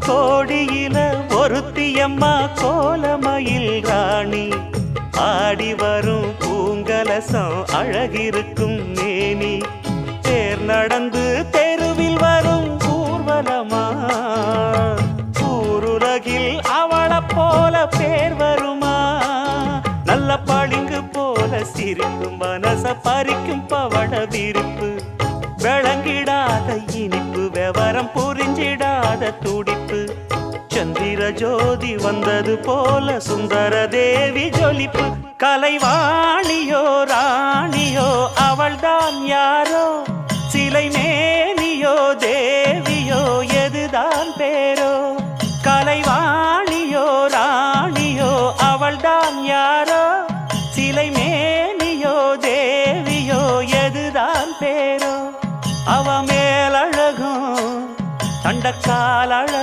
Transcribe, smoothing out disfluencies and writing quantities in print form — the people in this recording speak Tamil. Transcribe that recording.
கோடியில ஒருத்தியம்மா கோலமயில் ராணி ஆடி வரும் பூங்கலசம் அழகிருக்கும் மேனி தேர் நடந்து தெருவில் வரும் ஊர்வலமா ஊருலகில் அவளை போல பேர் வருமா நல்ல பளிங்கு போல சிரிக்கும் மனச பறிக்கும் பவள விரிப்பு விளங்கிடாத இனிப்பு விவரம் புரிஞ்சிடாத துடிப்பு சந்திர ஜோதி வந்தது போல சுந்தர தேவி ஜொலிப்பு கலைவாணியோ ராணியோ அவள்தான் யாரோ சிலை மேனியோ தேவியோ எதுதான் பேரோ கலைவாணியோ ராணியோ அவள்தான் யாரோ சிலை மேனியோ தேவியோ எதுதான் பேரோ அவ மேலழகும் தண்டக்கால் அழகும்